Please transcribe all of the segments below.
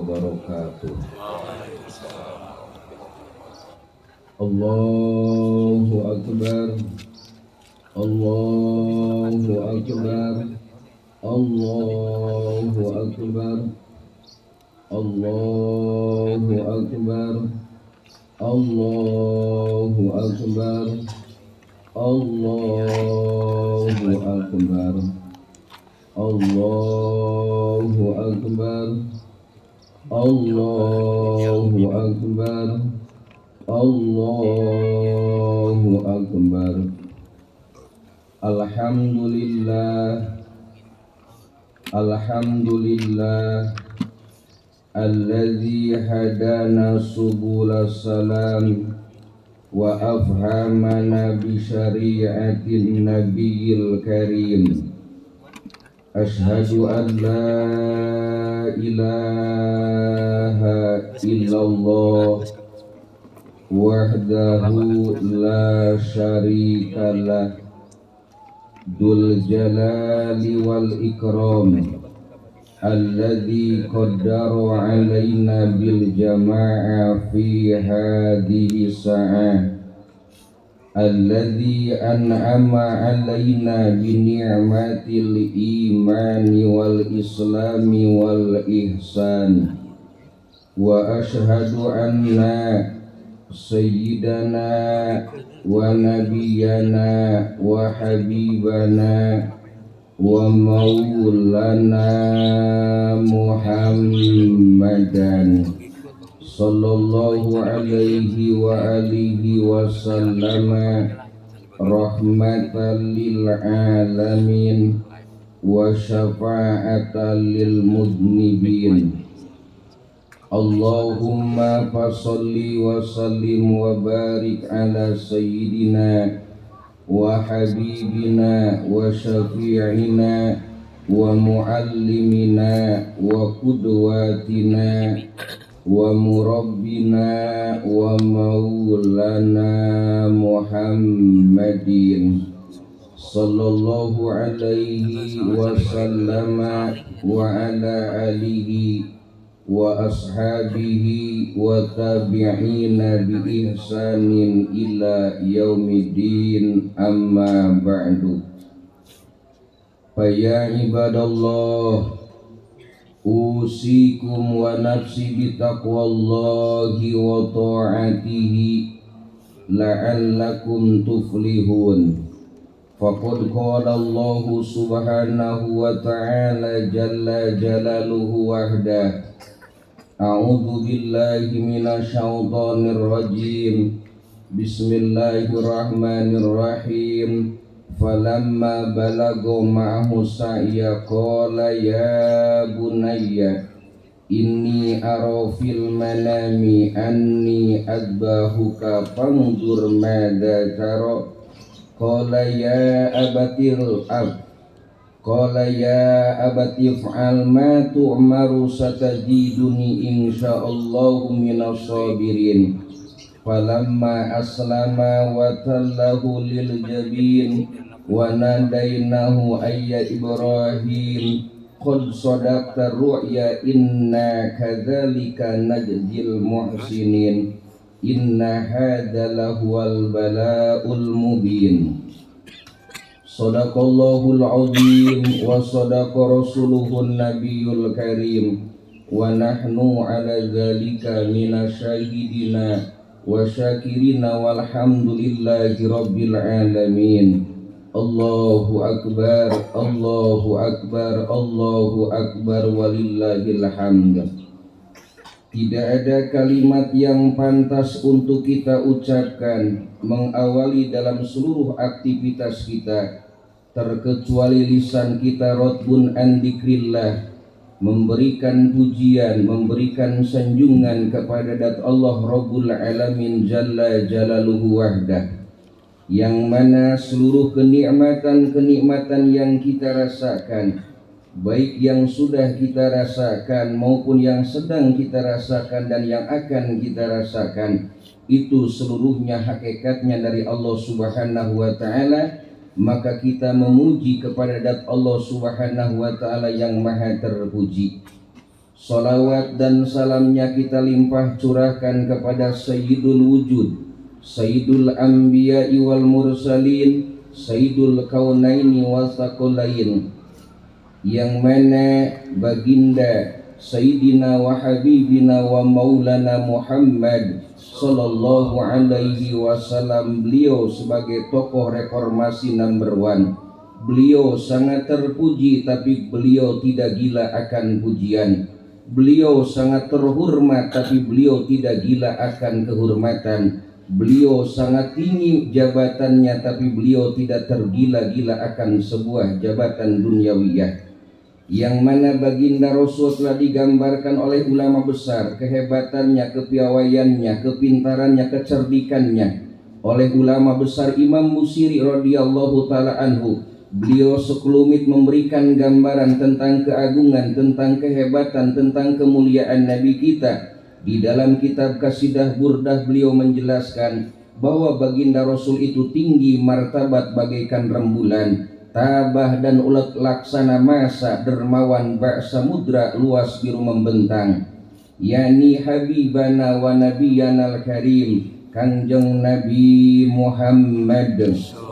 wabarakatuh. Allahu Akbar, Allahu Akbar, Allahu Akbar, Allahu Akbar, Allahu Akbar, Allahu Akbar, Allahu Akbar, Allahu Akbar, Allahu Akbar. Alhamdulillah, Alhamdulillah, alladzi hadana subula salam wa afhamana bi syari'atin nabiyil karim. Ashhadu an la ilaha illallah wahdahu la syarikalah dzul jalali wal ikram alladzi qaddara alaina bil jamaa'a fi hadhihi sa'ah alladzi an'ama alaina bi ni'matil imani wal islami wal ihsan. Wa ashhadu anna sayyidana wa nabiyyana wa habibana wa maulana Muhammadan sallallahu alaihi wa alihi wa sallama rahmatan lil alamin wa syafa'atan lil mudnibin. Allahumma fasalli wa sallim wa barik ala sayyidina wa habibina wa syafi'ina wa muallimina wa qudwatina wa murabbina wa maulana Muhammadin sallallahu alaihi wa sallama wa ala alihi wa ashabihi wa tabi'ina bi ihsanin ila yaumiddin, amma ba'du. Fa ya ibadallah, usikum wa nafsi bi taqwallahi wa ta'atihi la'allakum tuflihun. Faqad qala Allah subhanahu wa ta'ala jalla jalaluhu wahdah. A'udzu billahi minasy syaithanir rajim. Bismillahirrahmanirrahim. Falamma balagha ma'ahu sa'ya qala ya bunayya inni ara fil manami anni adbahuka fanzur madza tara. Qala ya abatil ab Qala ya abati fa'al ma tu'maru satajiduni insyaallahu minas sabirin. Falamma aslama wa tallahu lil jabin wa nadainahu ayya Ibrahim qad sadaqta ru'ya inna kadzalika najzil muhsinin inna hadza lahuwal bala'ul mubin. Sadaqallahul azim wa sadaqa rasuluhun nabiyul karim wa nahnu ala dzalika minasyahidina wa syakirina walhamdulillahi rabbil alamin. Allahu akbar, Allahu akbar, Allahu akbar walillahil hamd. Tidak ada kalimat yang pantas untuk kita ucapkan mengawali dalam seluruh aktivitas kita terkecuali lisan kita rotbun an dzikrillah, memberikan pujian, memberikan sanjungan kepada dat Allah Rabbul Alamin Jalla Jalaluhu Wahdah, yang mana seluruh kenikmatan-kenikmatan yang kita rasakan, baik yang sudah kita rasakan maupun yang sedang kita rasakan dan yang akan kita rasakan, itu seluruhnya hakikatnya dari Allah Subhanahu wa ta'ala. Maka kita memuji kepada dat Allah Subhanahu wa ta'ala yang maha terpuji. Salawat dan salamnya kita limpah curahkan kepada Sayyidul Wujud, Sayyidul Anbiya'i wal Mursalin, Sayyidul Kaunaini wal Thaqalain, yang mana baginda Sayyidina wa Habibina wa Maulana Muhammad Sallallahu alaihi wasallam, beliau sebagai tokoh reformasi number one. Beliau sangat terpuji tapi beliau tidak gila akan pujian. Beliau sangat terhormat tapi beliau tidak gila akan kehormatan. Beliau sangat tinggi jabatannya tapi beliau tidak tergila-gila akan sebuah jabatan duniawiyah. Yang mana baginda Rasul telah digambarkan oleh ulama besar, kehebatannya, kepiawaiannya, kepintarannya, kecerdikannya, oleh ulama besar Imam Busiri radhiyallahu taala anhu. Beliau sekelumit memberikan gambaran tentang keagungan, tentang kehebatan, tentang kemuliaan Nabi kita. Di dalam kitab Qasidah Burdah beliau menjelaskan bahwa baginda Rasul itu tinggi martabat bagaikan rembulan, tabah dan ulet laksana masa, dermawan bak samudra luas biru membentang. Yani habibana wa nabiyanal karim, Kanjeng Nabi Muhammad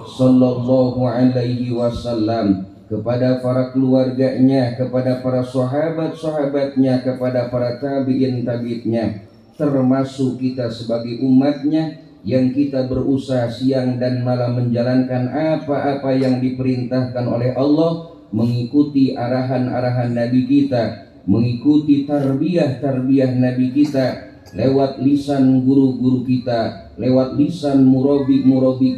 Sallallahu alaihi wasallam, kepada para keluarganya, kepada para sahabat-sahabatnya, kepada para tabi'in tabi'nya, termasuk kita sebagai umatnya yang kita berusaha siang dan malam menjalankan apa-apa yang diperintahkan oleh Allah, mengikuti arahan-arahan Nabi kita, mengikuti tarbiyah Nabi kita lewat lisan guru-guru kita, lewat lisan murabi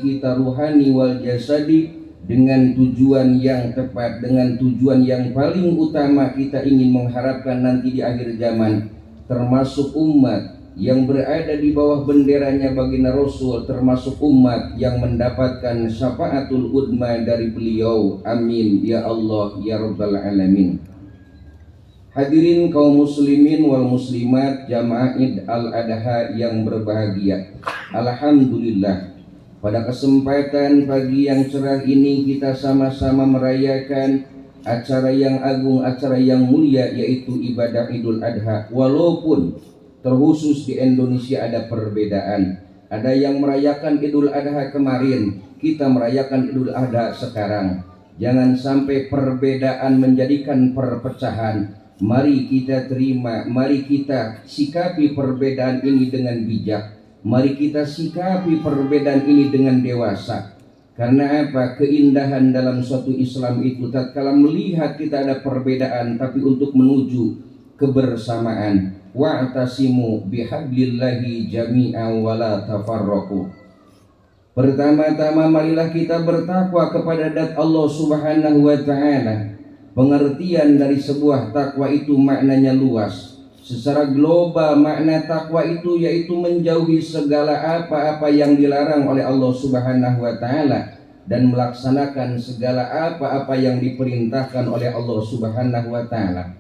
kita ruhani wal jasadi, dengan tujuan yang tepat, dengan tujuan yang paling utama kita ingin mengharapkan nanti di akhir zaman, termasuk umat yang berada di bawah benderanya baginda Rasul, termasuk umat yang mendapatkan syafaatul udma dari beliau. Amin ya Allah ya Rabbal alamin. Hadirin kaum muslimin wal muslimat jamaah Id al-Adha yang berbahagia. Alhamdulillah, pada kesempatan pagi yang cerah ini kita sama-sama merayakan acara yang agung, acara yang mulia, yaitu ibadah Idul Adha. Walaupun terkhusus di Indonesia ada perbedaan, ada yang merayakan Idul Adha kemarin, kita merayakan Idul Adha sekarang. Jangan sampai perbedaan menjadikan perpecahan. Mari kita terima, mari kita sikapi perbedaan ini dengan bijak. Mari kita sikapi perbedaan ini dengan dewasa. Karena apa? Keindahan dalam suatu Islam itu tatkala melihat kita ada perbedaan tapi untuk menuju kebersamaan. Wa'tasimu bihablillahi jami'an wa la tafarraqu. Pertama-tama marilah kita bertakwa kepada zat Allah Subhanahu wa taala. Pengertian dari sebuah takwa itu maknanya luas. Secara global makna takwa itu yaitu menjauhi segala apa-apa yang dilarang oleh Allah Subhanahu wa taala dan melaksanakan segala apa-apa yang diperintahkan oleh Allah Subhanahu wa taala.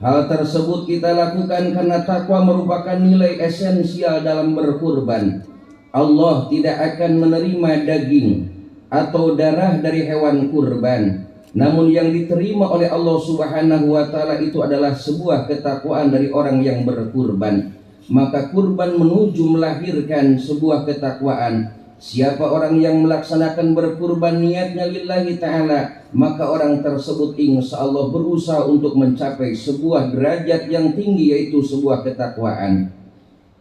Hal tersebut kita lakukan karena takwa merupakan nilai esensial dalam berkurban. Allah tidak akan menerima daging atau darah dari hewan kurban. Namun yang diterima oleh Allah Subhanahu wa taala itu adalah sebuah ketakwaan dari orang yang berkurban. Maka kurban menuju melahirkan sebuah ketakwaan. Siapa orang yang melaksanakan berkurban niatnya lillahi ta'ala, maka orang tersebut insya Allah berusaha untuk mencapai sebuah derajat yang tinggi, yaitu sebuah ketakwaan.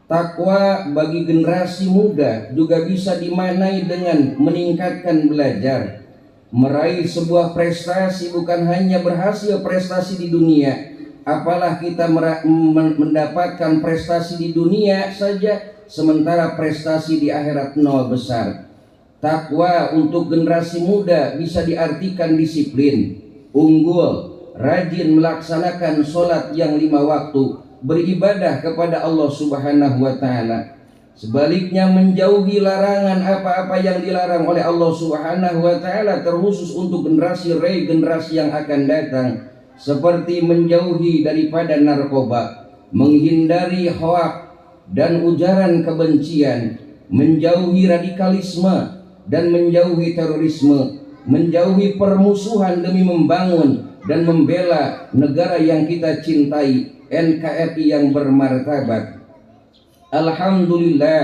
Takwa bagi generasi muda juga bisa dimaknai dengan meningkatkan belajar, meraih sebuah prestasi, bukan hanya berhasil prestasi di dunia, apalah kita mendapatkan prestasi di dunia saja sementara prestasi di akhirat nol besar. Takwa untuk generasi muda bisa diartikan disiplin, unggul, rajin melaksanakan sholat yang 5 waktu, beribadah kepada Allah Subhanahu wa taala. Sebaliknya menjauhi larangan apa-apa yang dilarang oleh Allah Subhanahu wa taala, terkhusus untuk generasi yang akan datang, seperti menjauhi daripada narkoba, menghindari hoak dan ujaran kebencian, menjauhi radikalisme dan menjauhi terorisme, menjauhi permusuhan demi membangun dan membela negara yang kita cintai, NKRI yang bermartabat. Alhamdulillah,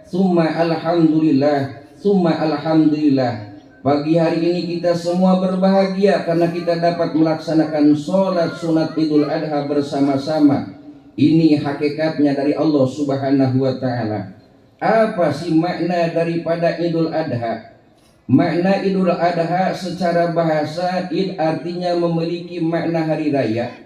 summa alhamdulillah, summa alhamdulillah. Pagi hari ini kita semua berbahagia karena kita dapat melaksanakan sholat sunat Idul Adha bersama-sama. Ini hakikatnya dari Allah Subhanahu wa Ta'ala. Apa sih makna daripada Idul Adha? Makna Idul Adha secara bahasa id artinya memiliki makna hari raya.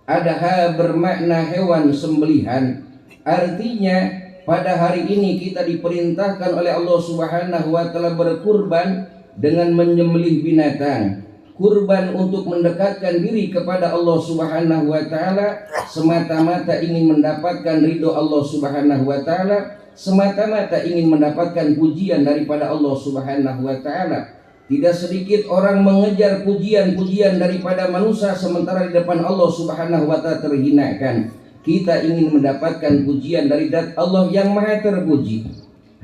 Adha bermakna hewan sembelihan. Artinya pada hari ini kita diperintahkan oleh Allah Subhanahu wa Ta'ala berkurban dengan menyembelih binatang. Kurban untuk mendekatkan diri kepada Allah Subhanahu wa Ta'ala, semata-mata ingin mendapatkan ridho Allah Subhanahu wa Ta'ala, semata-mata ingin mendapatkan pujian daripada Allah Subhanahu wa Ta'ala. Tidak sedikit orang mengejar pujian-pujian daripada manusia, sementara di depan Allah Subhanahu wa Ta'ala terhinakan. Kita ingin mendapatkan pujian dari zat Allah yang maha terpuji.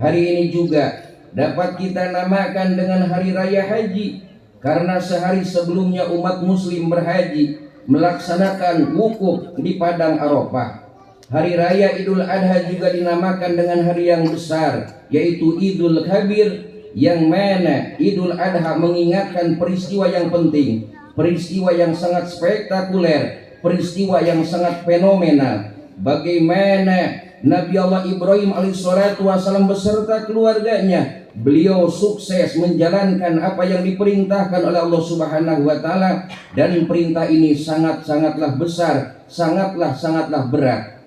Hari ini juga dapat kita namakan dengan hari raya haji, karena sehari sebelumnya umat muslim berhaji melaksanakan wukuf di padang Arafah. Hari raya Idul Adha juga dinamakan dengan hari yang besar, yaitu Idul Kabir, yang mana Idul Adha mengingatkan peristiwa yang penting, peristiwa yang sangat spektakuler, peristiwa yang sangat fenomenal. Bagaimana Nabi Allah Ibrahim alaihissalatu wassalam beserta keluarganya, beliau sukses menjalankan apa yang diperintahkan oleh Allah Subhanahu wa Ta'ala, dan perintah ini sangatlah besar, sangatlah berat.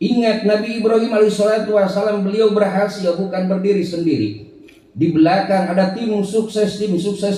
Ingat, Nabi Ibrahim alaihissalatu wassalam beliau berhasil bukan berdiri sendiri. Di belakang ada tim sukses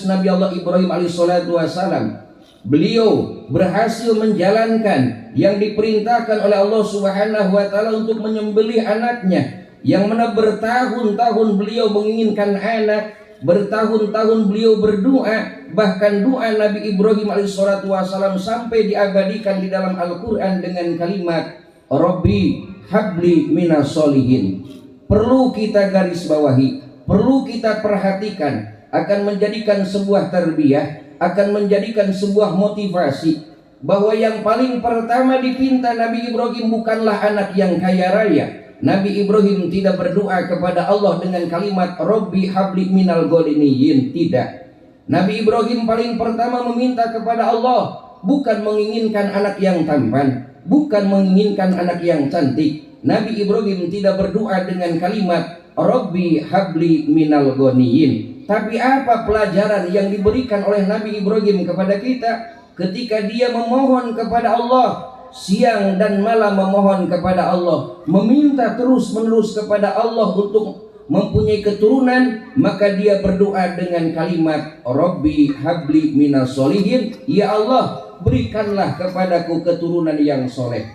Nabi Allah Ibrahim alaihissalatu wassalam. Beliau berhasil menjalankan yang diperintahkan oleh Allah Subhanahu wa Ta'ala untuk menyembelih anaknya, yang mana bertahun-tahun beliau menginginkan anak, bertahun-tahun beliau berdoa, bahkan doa Nabi Ibrahim alaihissalatu wassalam sampai diabadikan di dalam Al-Quran dengan kalimat Rabbi habli minas solihin. Perlu kita garis bawahi, perlu kita perhatikan, akan menjadikan sebuah tarbiyah, akan menjadikan sebuah motivasi, bahwa yang paling pertama dipinta Nabi Ibrahim bukanlah anak yang kaya raya. Nabi Ibrahim tidak berdoa kepada Allah dengan kalimat Rabbi habli minal ghaniyin, tidak. Nabi Ibrahim paling pertama meminta kepada Allah, bukan menginginkan anak yang tampan, bukan menginginkan anak yang cantik. Nabi Ibrahim tidak berdoa dengan kalimat Rabbi habli minal ghaniyin. Tapi apa pelajaran yang diberikan oleh Nabi Ibrahim kepada kita ketika dia memohon kepada Allah, siang dan malam memohon kepada Allah, meminta terus-menerus kepada Allah untuk mempunyai keturunan, maka dia berdoa dengan kalimat Rabbi habli minas solihin, ya Allah berikanlah kepadaku keturunan yang soleh.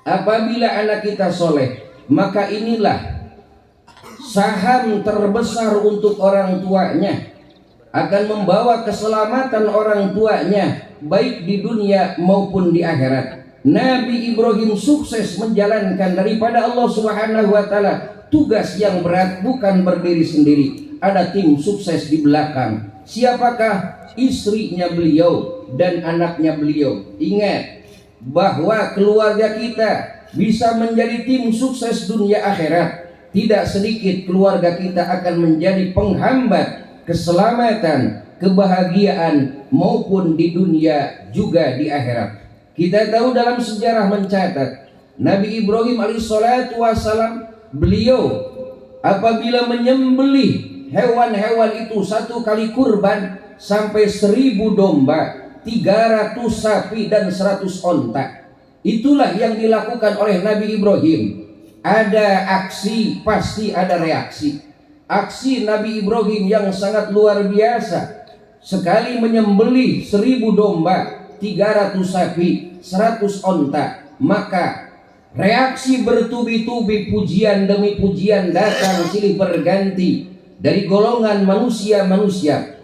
Apabila anak kita soleh, maka inilah saham terbesar untuk orang tuanya, akan membawa keselamatan orang tuanya baik di dunia maupun di akhirat. Nabi Ibrahim sukses menjalankan daripada Allah Subhanahu wa Ta'ala tugas yang berat, bukan berdiri sendiri, ada tim sukses di belakang. Siapakah? Istrinya beliau dan anaknya beliau. Ingat bahwa keluarga kita bisa menjadi tim sukses dunia akhirat. Tidak sedikit keluarga kita akan menjadi penghambat keselamatan, kebahagiaan maupun di dunia juga di akhirat. Kita tahu dalam sejarah mencatat Nabi Ibrahim alaihissalatu wassalam, beliau apabila menyembelih hewan-hewan itu satu kali kurban sampai 1000 domba, 300 sapi dan 100 onta. Itulah yang dilakukan oleh Nabi Ibrahim. Ada aksi, pasti ada reaksi. Aksi Nabi Ibrahim yang sangat luar biasa. Sekali menyembelih 1000 domba, 300 sapi, 100 onta, maka reaksi bertubi-tubi, pujian demi pujian datang silih berganti dari golongan manusia-manusia.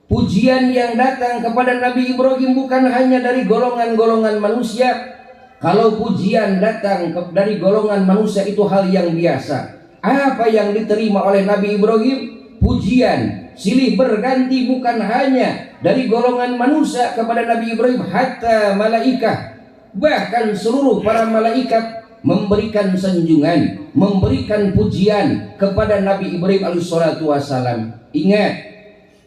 Pujian yang datang kepada Nabi Ibrahim bukan hanya dari golongan-golongan manusia. Kalau pujian datang dari golongan manusia itu hal yang biasa. Apa yang diterima oleh Nabi Ibrahim? Pujian silih berganti bukan hanya dari golongan manusia kepada Nabi Ibrahim, hatta malaikah, bahkan seluruh para malaikat memberikan sanjungan, memberikan pujian kepada Nabi Ibrahim alaihissalatu wassalam. Ingat,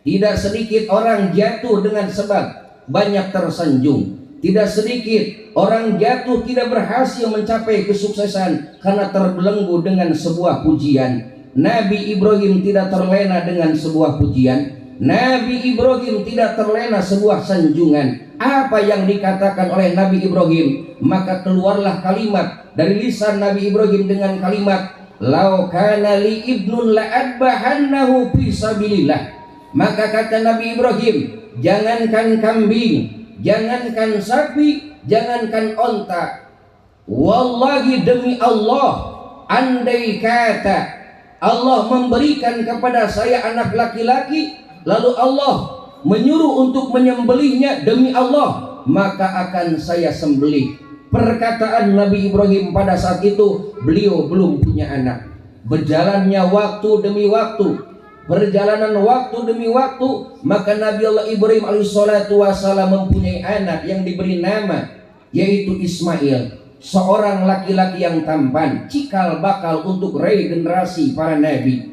tidak sedikit orang jatuh dengan sebab banyak tersanjung. Tidak sedikit orang jatuh tidak berhasil mencapai kesuksesan karena terbelenggu dengan sebuah pujian. Nabi Ibrahim tidak terlena dengan sebuah pujian. Nabi Ibrahim tidak terlena sebuah sanjungan. Apa yang dikatakan oleh Nabi Ibrahim, maka keluarlah kalimat dari lisan Nabi Ibrahim dengan kalimat, "Lau kana li ibnun la'adbahannahu fi sabilillah." Maka kata Nabi Ibrahim, jangankan kambing, jangankan sapi, jangankan onta, wallahi demi Allah, andai kata Allah memberikan kepada saya anak laki-laki, lalu Allah menyuruh untuk menyembelihnya, demi Allah maka akan saya sembelih. Perkataan Nabi Ibrahim pada saat itu, beliau belum punya anak. Berjalannya waktu demi waktu, perjalanan waktu demi waktu, maka Nabi Allah Ibrahim alaihissalatu wassalam mempunyai anak yang diberi nama yaitu Ismail, seorang laki-laki yang tampan, cikal bakal untuk regenerasi para nabi.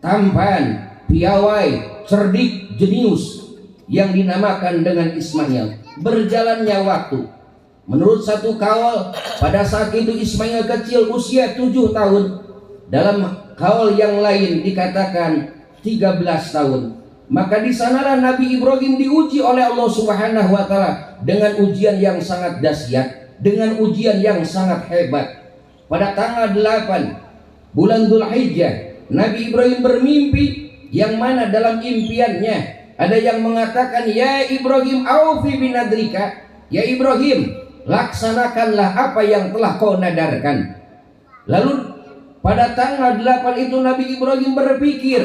Tampan, piawai, cerdik, jenius, yang dinamakan dengan Ismail. Berjalannya waktu, menurut satu kawal pada saat itu Ismail kecil, usia 7 tahun. Dalam kawal yang lain dikatakan 13 tahun. Maka di sanalah Nabi Ibrahim diuji oleh Allah Subhanahu wa taala dengan ujian yang sangat dahsyat, dengan ujian yang sangat hebat. Pada tanggal 8 bulan Dzulhijjah, Nabi Ibrahim bermimpi, yang mana dalam impiannya ada yang mengatakan, "Ya Ibrahim, aufi binadrika." Ya Ibrahim, laksanakanlah apa yang telah kau nadarkan. Lalu pada tanggal 8 itu Nabi Ibrahim berpikir,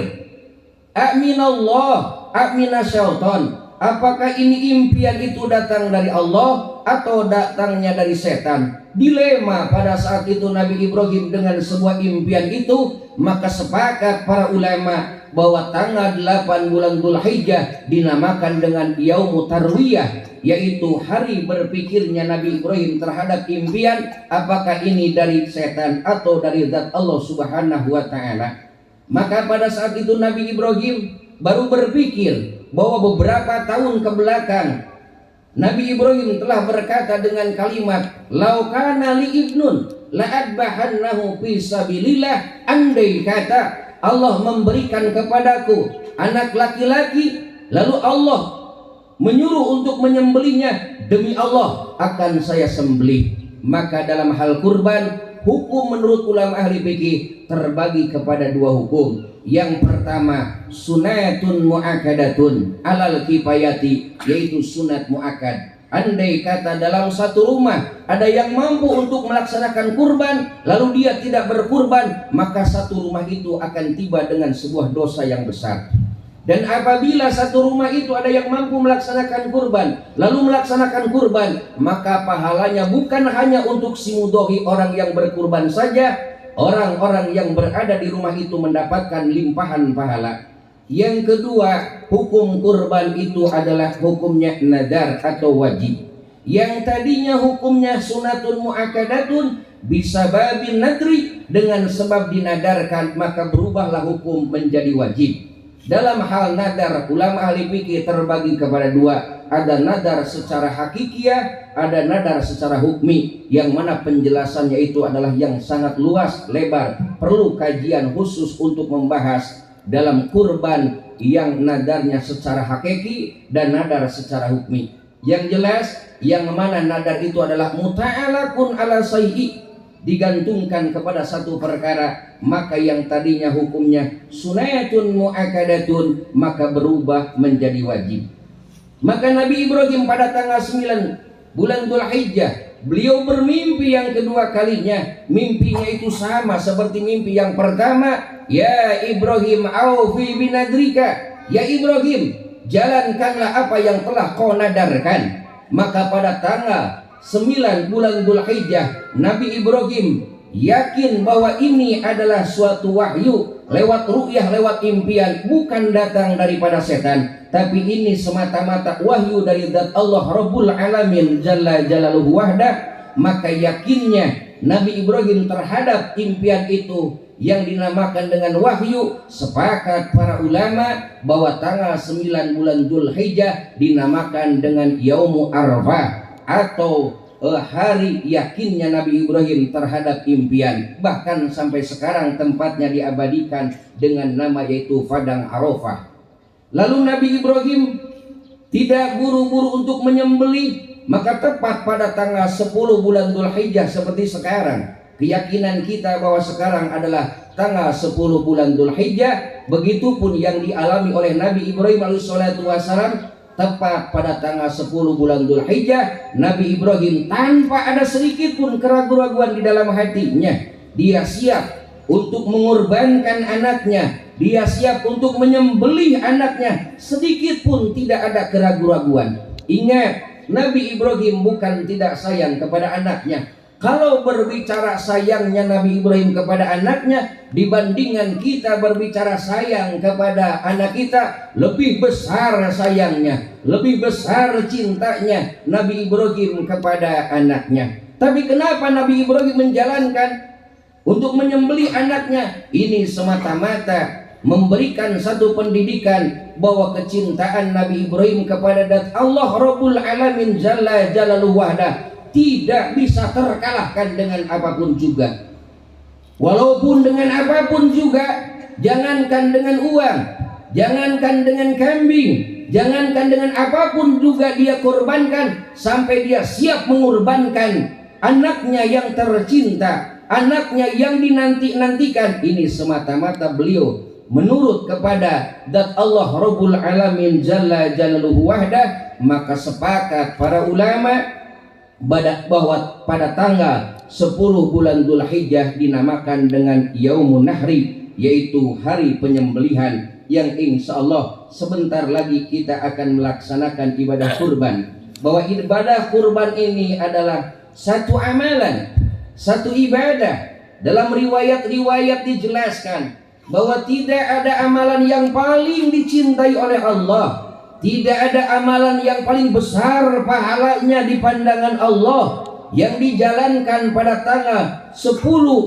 "Aminallah, aminasyaiton." Apakah ini impian itu datang dari Allah atau datangnya dari setan? Dilema pada saat itu Nabi Ibrahim dengan sebuah impian itu. Maka sepakat para ulama bahwa tanggal 8 bulan Dzulhijjah dinamakan dengan Yaumut Tarwiyah, yaitu hari berpikirnya Nabi Ibrahim terhadap impian, apakah ini dari setan atau dari zat Allah Subhanahu wa taala. Maka pada saat itu Nabi Ibrahim baru berpikir bahwa beberapa tahun ke belakang Nabi Ibrahim telah berkata dengan kalimat, "Lau kana li ibnun la'adbahannahu fi sabilillah." Andai kata Allah memberikan kepadaku anak laki-laki, lalu Allah menyuruh untuk menyembelihnya, demi Allah akan saya sembelih. Maka dalam hal kurban, hukum menurut ulama ahli fikih terbagi kepada 2 hukum. Yang pertama, sunatun mu'akadatun alal kifayati, yaitu sunat mu'akad. Andai kata dalam satu rumah ada yang mampu untuk melaksanakan kurban, lalu dia tidak berkurban, maka satu rumah itu akan tiba dengan sebuah dosa yang besar. Dan apabila satu rumah itu ada yang mampu melaksanakan kurban, lalu melaksanakan kurban, maka pahalanya bukan hanya untuk si mudhohi orang yang berkurban saja, orang-orang yang berada di rumah itu mendapatkan limpahan pahala. Yang kedua, hukum kurban itu adalah hukumnya nadar atau wajib. Yang tadinya hukumnya sunatun mu'akadatun, bisa babin nadri, dengan sebab dinadarkan maka berubahlah hukum menjadi wajib. Dalam hal nadar, ulama ahli fikih terbagi kepada 2. Ada nadar secara hakikiyah, ada nadar secara hukmi, yang mana penjelasannya itu adalah yang sangat luas, lebar, perlu kajian khusus untuk membahas dalam kurban yang nadarnya secara hakiki dan nadar secara hukmi. Yang jelas, yang mana nadar itu adalah muta'alakun ala sayyi, digantungkan kepada satu perkara, maka yang tadinya hukumnya sunatun mu'akadatun maka berubah menjadi wajib. Maka Nabi Ibrahim pada tanggal 9 bulan Dzulhijjah, beliau bermimpi yang kedua kalinya. Mimpinya itu sama seperti mimpi yang pertama. Ya Ibrahim, aufi binadrika. Ya Ibrahim, jalankanlah apa yang telah kau nadarkan. Maka pada tanggal 9 bulan Dzulhijjah, Nabi Ibrahim yakin bahwa ini adalah suatu wahyu lewat ru'yah, lewat impian, bukan datang daripada setan, tapi ini semata-mata wahyu dari zat Allah Rabbul Alamin Jalla Jalaluhu Wahdah. Maka yakinnya Nabi Ibrahim terhadap impian itu yang dinamakan dengan wahyu, sepakat para ulama bahwa tanggal 9 bulan Dzulhijjah dinamakan dengan Yaumu Arafah atau hari yakinnya Nabi Ibrahim terhadap impian. Bahkan sampai sekarang tempatnya diabadikan dengan nama yaitu Padang Arafah. Lalu Nabi Ibrahim tidak buru-buru untuk menyembelih, maka tepat pada tanggal 10 bulan Dzulhijjah seperti sekarang. Keyakinan kita bahwa sekarang adalah tanggal 10 bulan Dzulhijjah, begitupun yang dialami oleh Nabi Ibrahim alaihissalatu wassalam. Tepat pada tanggal 10 bulan Dzulhijjah, Nabi Ibrahim tanpa ada sedikit pun keraguan-raguan di dalam hatinya, dia siap untuk mengorbankan anaknya, dia siap untuk menyembelih anaknya, sedikit pun tidak ada keraguan-raguan. Ingat, Nabi Ibrahim bukan tidak sayang kepada anaknya. Kalau berbicara sayangnya Nabi Ibrahim kepada anaknya dibandingkan kita berbicara sayang kepada anak kita, lebih besar sayangnya, lebih besar cintanya Nabi Ibrahim kepada anaknya. Tapi kenapa Nabi Ibrahim menjalankan untuk menyembelih anaknya? Ini semata-mata memberikan satu pendidikan bahwa kecintaan Nabi Ibrahim kepada zat Allah Rabbul Alamin Jalla Jalaluhu Wahdah tidak bisa terkalahkan dengan apapun juga. Walaupun dengan apapun juga, jangankan dengan uang, jangankan dengan kambing, jangankan dengan apapun juga dia korbankan, sampai dia siap mengorbankan anaknya yang tercinta, anaknya yang dinanti-nantikan. Ini semata-mata beliau menurut kepada zat Allah Rabbul Alamin Jalla Jalaluhu Wahdah. Maka sepakat para ulama bahwa pada tanggal 10 bulan Dzulhijjah dinamakan dengan Yaumun Nahri, yaitu hari penyembelihan, yang insya Allah sebentar lagi kita akan melaksanakan ibadah kurban. Bahwa ibadah kurban ini adalah satu amalan, satu ibadah. Dalam riwayat-riwayat dijelaskan bahwa tidak ada amalan yang paling dicintai oleh Allah, tidak ada amalan yang paling besar pahalanya di pandangan Allah yang dijalankan pada tanggal 10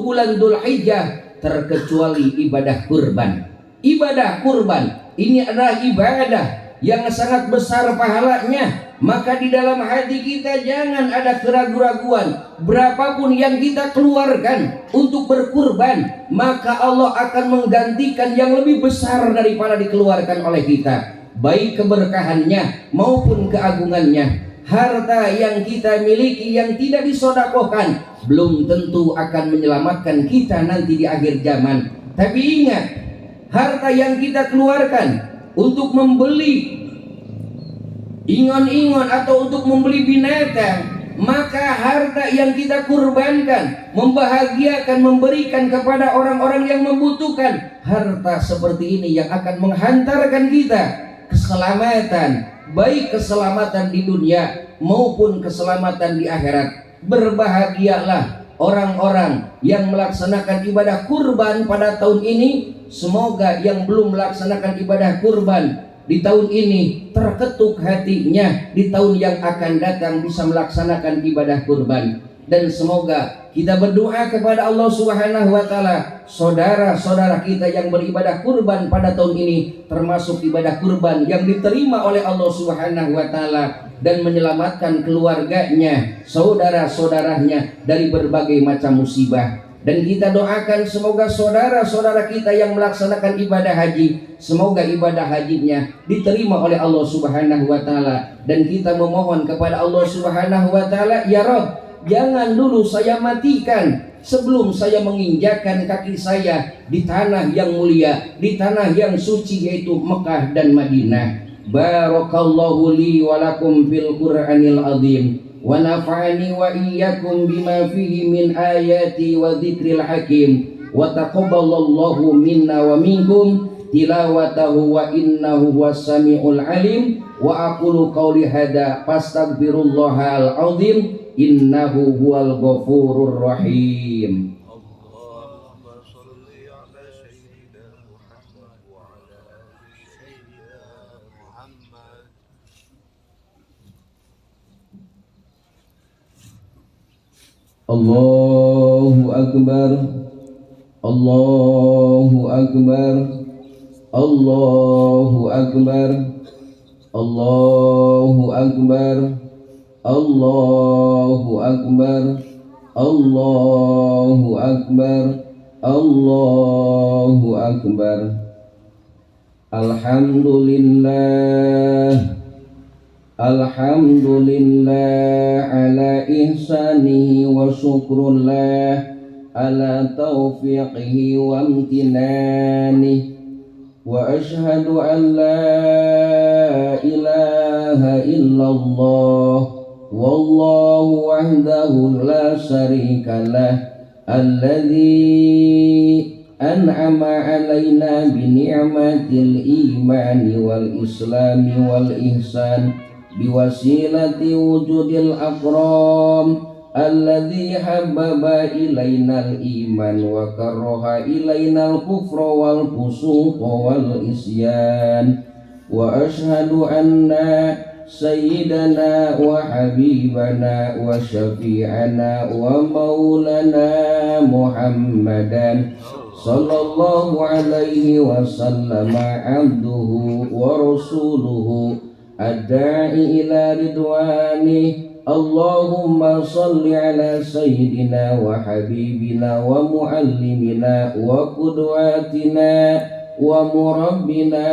bulan Dzulhijjah terkecuali ibadah kurban. Ibadah kurban ini adalah ibadah yang sangat besar pahalanya. Maka di dalam hati kita jangan ada keraguan-raguan. Berapapun yang kita keluarkan untuk berkurban, maka Allah akan menggantikan yang lebih besar daripada dikeluarkan oleh kita, baik keberkahannya maupun keagungannya. Harta yang kita miliki yang tidak disodakohkan belum tentu akan menyelamatkan kita nanti di akhir zaman. Tapi ingat, harta yang kita keluarkan untuk membeli ingon-ingon atau untuk membeli binatang, maka harta yang kita kurbankan membahagiakan, memberikan kepada orang-orang yang membutuhkan. Harta seperti ini yang akan menghantarkan kita keselamatan, baik keselamatan di dunia maupun keselamatan di akhirat. Berbahagialah orang-orang yang melaksanakan ibadah kurban pada tahun ini. Semoga yang belum melaksanakan ibadah kurban di tahun ini terketuk hatinya, di tahun yang akan datang bisa melaksanakan ibadah kurban. Dan semoga kita berdoa kepada Allah Subhanahu wa taala, saudara-saudara kita yang beribadah kurban pada tahun ini termasuk ibadah kurban yang diterima oleh Allah Subhanahu wa taala dan menyelamatkan keluarganya, saudara-saudaranya dari berbagai macam musibah. Dan kita doakan semoga saudara-saudara kita yang melaksanakan ibadah haji, semoga ibadah hajinya diterima oleh Allah Subhanahu wa taala. Dan kita memohon kepada Allah Subhanahu wa taala, ya Rabb, jangan dulu saya matikan sebelum saya menginjakkan kaki saya di tanah yang mulia, di tanah yang suci yaitu Mekah dan Madinah. Barakallahu li wa lakum fil Qur'anil azim. Wa nafa'ani wa iyyakum bima fihi min ayati wa dzikril hakim. Wa taqabbalallahu minna wa minkum tilawatahu wa innahu huwas samiul alim. Wa aqulu qawli hadza fastaghfirullahal azim innahu huwal ghafurur rahim. Allahumma shalli ala sayyidina Allahu Akbar, Allahu Akbar, Allahu Akbar, Allahu Akbar, Allahu Akbar, Allahu Akbar, Allahu Akbar. Alhamdulillah, Alhamdulillah ala ihsanihi wa syukrullah ala taufiqihi wa amtinanihi. Wa ashhadu an la ilaha illallah wallahu wahdahu la syarika lah alladzi an'ama alaina bi ni'matil imani wal islami wal ihsan biwasilati wujudil akram alladzi habbaba ilainal iman wa karraha ilainal kufra wal fusuqa wal isyan. Wa ashhadu anna sayyidana wa habibana wa syafi'ana wa maulana Muhammadan sallallahu alaihi wasallam abduhu wa rasuluhu ad-da'i ila ridwani. Allahumma salli ala sayyidina wa habibina wa muallimina wa qudwatina wa murabbina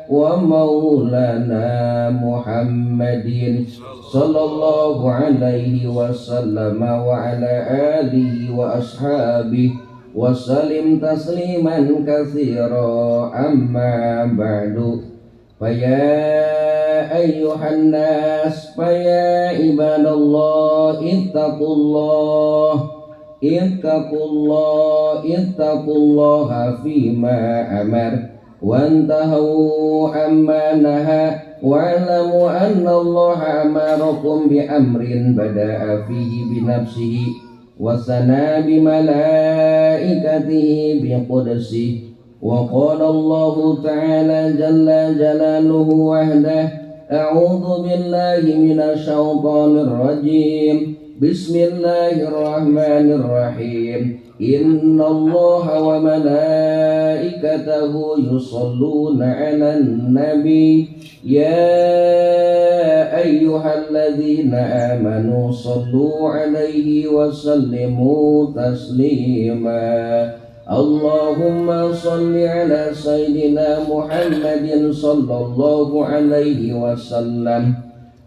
wa maulana Muhammadin sallallahu alaihi wasallam wa ala alihi wa ashabihi wa sallim tasliman katsira. Amma ba'du. Faya ayyuhan nas, faya ibadallah, ittaqullah, ittaqullah, ittaqullaha fima amar wantahu amma naha wa'lamu anna Allah amarakum bi amrin bada'a fihi bi nafsihi wa sana bi malaikatihi bi qudsihi. Wa qala Allah ta'ala jalla jalaluhu wahdah, a'udzu billahi minasy syaithanir rajim. Bismillahirrahmanirrahim. Innallaha wa malaikatahu yusholluna 'alan nabi ya ayyuhalladzina amanu shallu 'alaihi wa sallimu taslima. Allahumma salli ala sayyidina Muhammadin sallallahu alaihi wasallam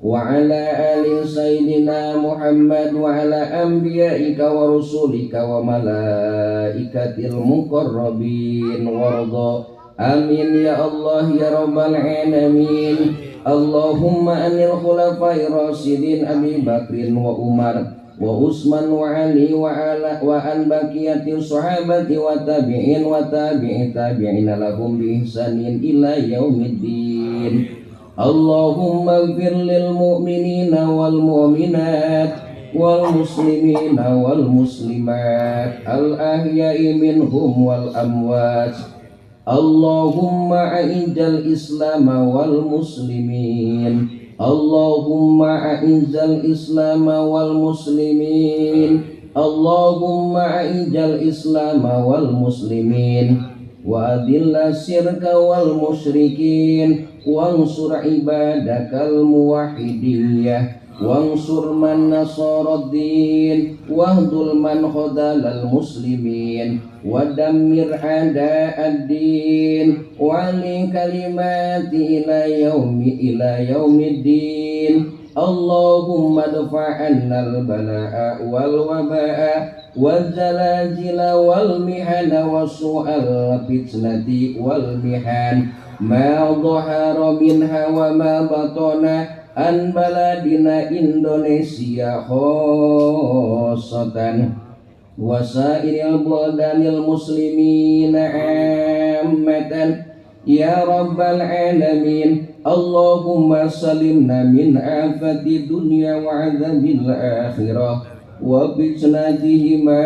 wa ala ali sayyidina Muhammad wa ala anbiya'ika wa rusulika wa malaikatil muqarrabin warda. Amin ya Allah ya rabbal alamin. Allahumma anil khulafai rasyidin Abi Bakrin wa Umar wa Utsman wa Ali wa an baqiyati sahabati wa tabi'in wa tabi'i tabi'ina lahum bi ihsanin ila yaumiddin. Allahumma ighfir lil mu'minina wal mu'minat wal muslimina wal muslimat al ahya'i minhum wal amwat. Allahumma a'izzal islam wal muslimin. Allahumma a'izzal islam wal muslimin. Allahumma a'izzal islam wal muslimin wa adilla syirka wal musyrikin wansur ibadakal muwahhidiyah wansur man nasaraddin wahdul man khadalal muslimin wa dammir a'da'ad-din wa li kalimati ila yaumiddin. Allahumma dafa'annal bala'a wal waba'a wal zalazila wal mihana wasu'al fitnati wal mihan ma dhahara minha wa ma batana an baladina Indonesia khassatan wasairil buladil muslimina ammatan ya rabbal alamin. Allahumma salimna min afati dunya wa adzabil akhirah wa fitnatihima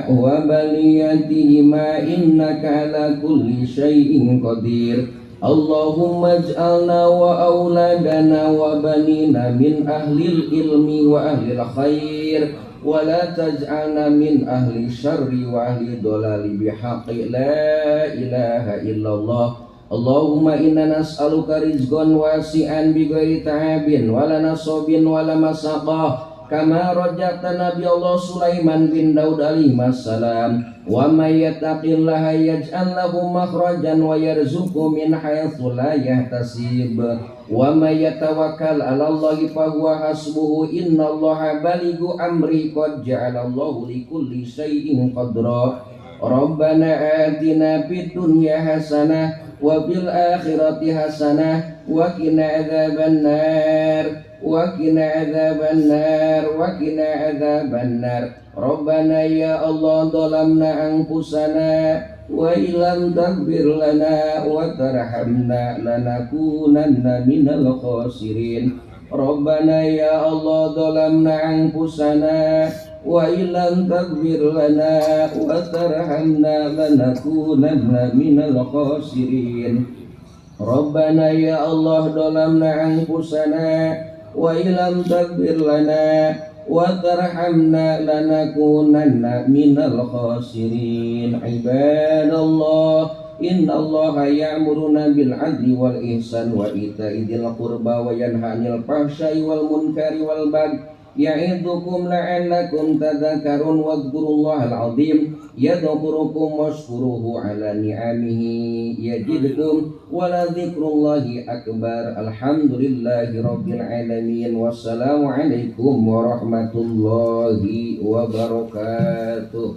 wa baliyatihima innaka ala kulli syai'in qadir. Allahumma ij'alna wa auladana wa banina min ahlil ilmi wa ahlil khair wa la taj'alna min ahli syarri wa ahli dolali bihaqqi la ilaha illallah. Allahumma inna nas'aluka rizqan wasi'an bighairi ta'abin wala nasabin wala masaqah kama raja'ta Nabi Allah Sulaiman bin Daud alaihi wassalam. Wa may yattaqillaha yaj'al lahu makhrajan wa yarzuqhu min haitsu la yahtasib. Wa may yatawakkal 'ala Allahi fa huwa hasbuhu innallaha balighu amri qad ja'alallahu likulli syai'in qadra. Rabbana atina fid dunya hasanah wa fil akhirati hasanah wa qina adzabannar wa qina adzabannar wa qina adzabannar. Rabbana ya Allah zalamna anfusana wa illam taghfir lana wa tarhamna lanakunanna minal khasirin. Rabbana ya Allah zalamna anfusana wa illam taghfir lana wa tarhamna lanakunanna minal khasirin. Rabbana ya Allah zalamna anfusana wa illam taghfir lana wa tarhamna lanakunanna minal khasirin. Ibadallah, innallaha ya'muruna bil 'adli wal ihsan wa ita'i dzil qurba wa yanha 'anil fahsya'i wal munkari wal baghi ya'idzukum la'allakum tadhakkarun wadhkurullahal 'azim yadhkurukum washkuruhu 'ala ni'amihi yazidkum wa la dzikrullahi akbar. Alhamdulillahi rabbil alamin. Wassalamu alaikum warahmatullahi wabarakatuh.